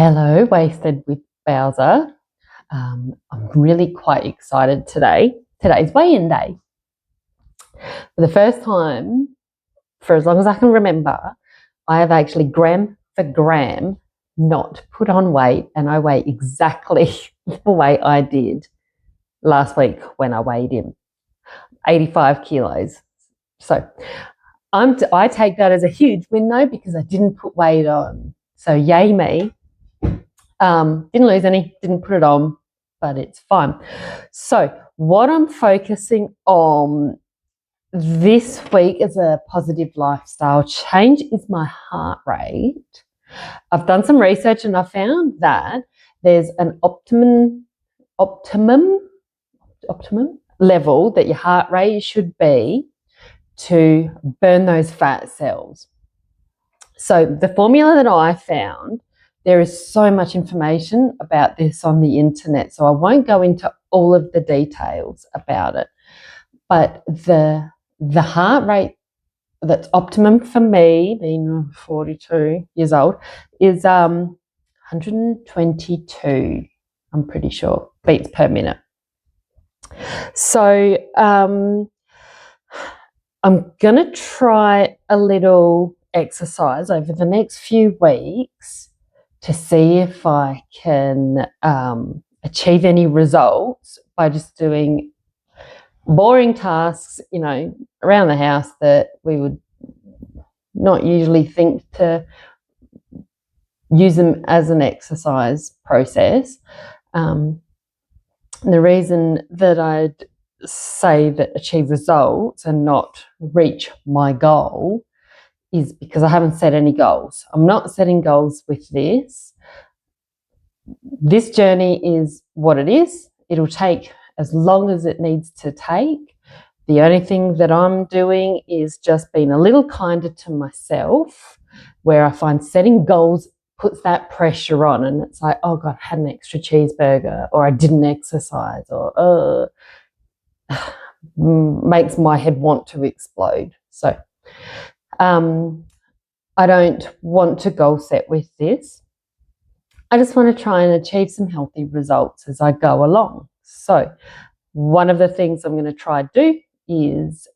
Hello, Wasted with Bauser. I'm really quite excited today. Today's weigh-in day. For the first time, for as long as I can remember, I have actually gram for gram not put on weight, and I weigh exactly the way I did last week when I weighed in, 85 kilos. So I take that as a huge win though, because I didn't put weight on. So yay me. Didn't lose any, didn't put it on, but it's fine. So what I'm focusing on this week as a positive lifestyle change is my heart rate. I've done some research and I found that there's an optimum level that your heart rate should be to burn those fat cells. So the formula that I found, there is so much information about this on the internet, so I won't go into all of the details about it. But the heart rate that's optimum for me, being 42 years old, is 122, I'm pretty sure, beats per minute. So I'm going to try a little exercise over the next few weeks to see if I can achieve any results by just doing boring tasks, around the house that we would not usually think to use them as an exercise process. The reason that I'd say that achieve results and not reach my goal is because I haven't set any goals. I'm not setting goals with this. This journey is what it is. It'll take as long as it needs to take. The only thing that I'm doing is just being a little kinder to myself, where I find setting goals puts that pressure on, and it's like, oh God, I had an extra cheeseburger, or I didn't exercise, or makes my head want to explode. So I don't want to goal set with this. I just want to try and achieve some healthy results as I go along. So one of the things I'm going to try to do is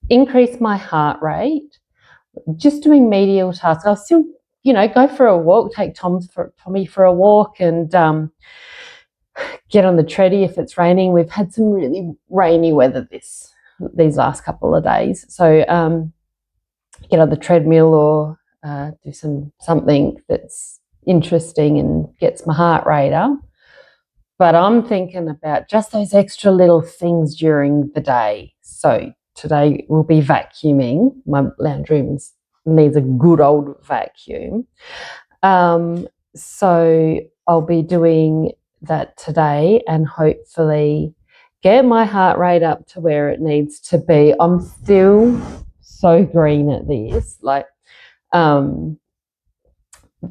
increase my heart rate, just doing medial tasks. I'll still, go for a walk, take Tommy for a walk, and get on the treadie if it's raining. We've had some really rainy weather these last couple of days. So get on the treadmill or do something that's interesting and gets my heart rate up. But I'm thinking about just those extra little things during the day. So today we'll be vacuuming. My lounge room needs a good old vacuum. So I'll be doing that today and hopefully get my heart rate up to where it needs to be. I'm still so green at this.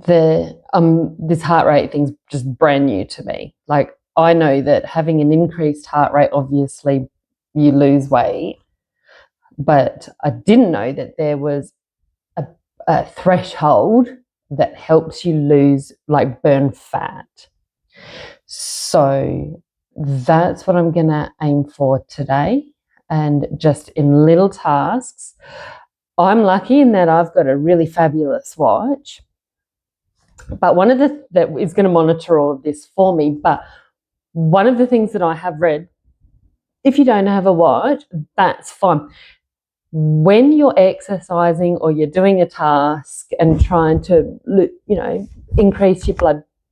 This heart rate thing's just brand new to me. I know that having an increased heart rate, obviously you lose weight, but I didn't know that there was a threshold that helps you burn fat. So that's what I'm going to aim for today, and just in little tasks. I'm lucky in that I've got a really fabulous watch, but that is going to monitor all of this for me. But one of the things that I have read, if you don't have a watch, that's fine. When you're exercising or you're doing a task and trying to, increase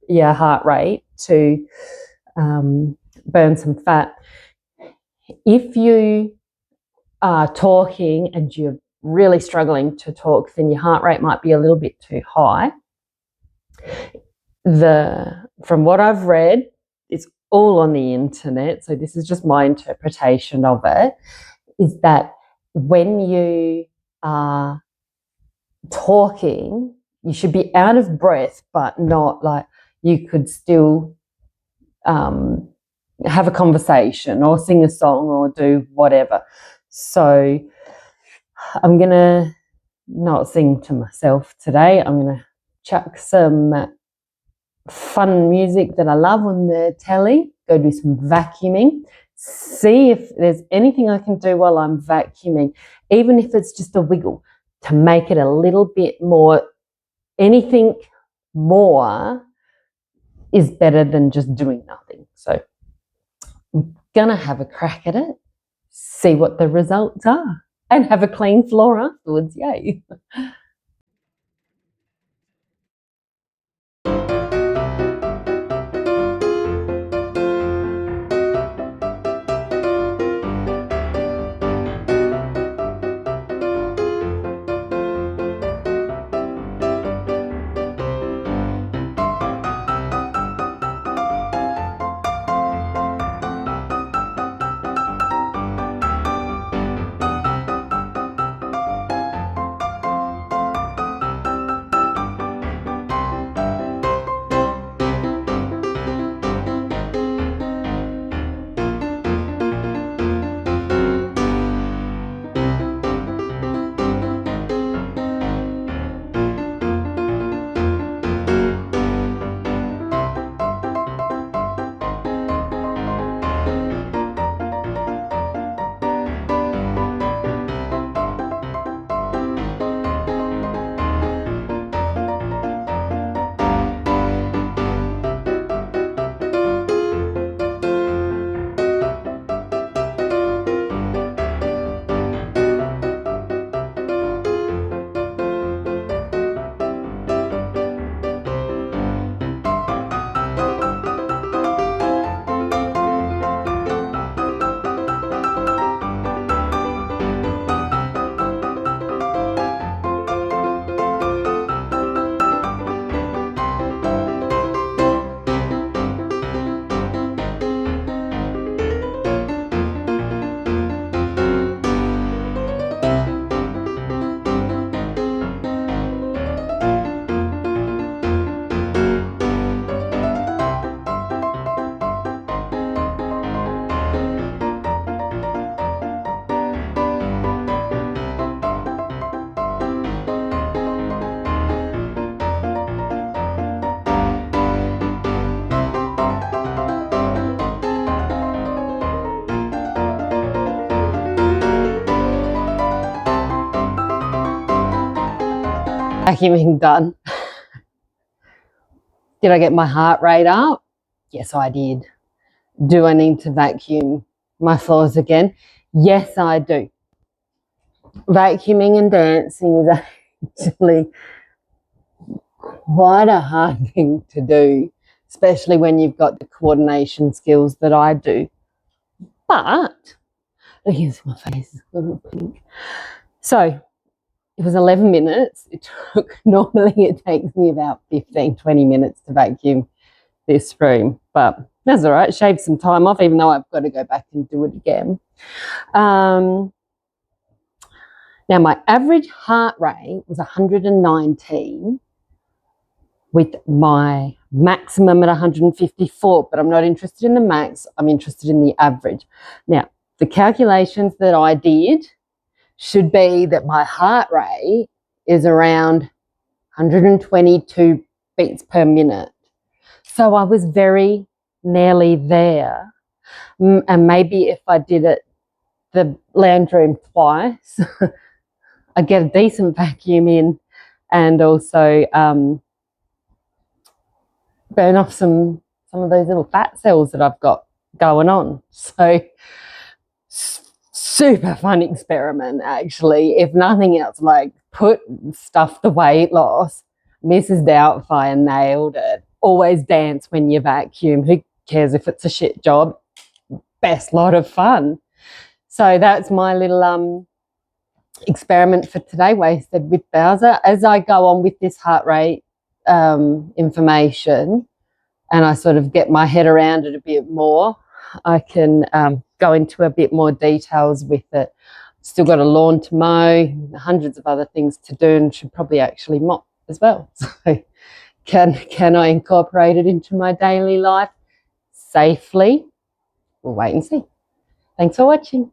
your heart rate to burn some fat, if you are talking and you're really struggling to talk, then your heart rate might be a little bit too high. From what I've read, it's all on the internet, so this is just my interpretation of it, is that when you are talking, you should be out of breath, but not you could still have a conversation or sing a song or do whatever. So I'm going to not sing to myself today. I'm going to chuck some fun music that I love on the telly, go do some vacuuming, see if there's anything I can do while I'm vacuuming, even if it's just a wiggle, to make it a little bit more. Anything more is better than just doing nothing. So I'm gonna have a crack at it, see what the results are, and have a clean floor afterwards. Yay. Vacuuming done. Did I get my heart rate up? Yes, I did. Do I need to vacuum my floors again? Yes, I do. Vacuuming and dancing is actually quite a hard thing to do, especially when you've got the coordination skills that I do. But, here's my face, it's a little pink. So, it was 11 minutes. Normally it takes me about 15, 20 minutes to vacuum this room, but that's all right. Shave some time off, even though I've got to go back and do it again. Now, my average heart rate was 119 with my maximum at 154, but I'm not interested in the max. I'm interested in the average. Now, the calculations that I did should be that my heart rate is around 122 beats per minute. So I was very nearly there. And maybe if I did it the lounge room twice, I'd get a decent vacuum in and also burn off some of those little fat cells that I've got going on. So super fun experiment, actually. If nothing else, like stuff the weight loss. Mrs. Doubtfire nailed it. Always dance when you vacuum. Who cares if it's a shit job? Best lot of fun. So that's my little experiment for today, wasted with Bauser. As I go on with this heart rate information and I sort of get my head around it a bit more, I can go into a bit more details with it. Still got a lawn to mow, hundreds of other things to do, and should probably actually mop as well. So can I incorporate it into my daily life safely? We'll wait and see. Thanks for watching.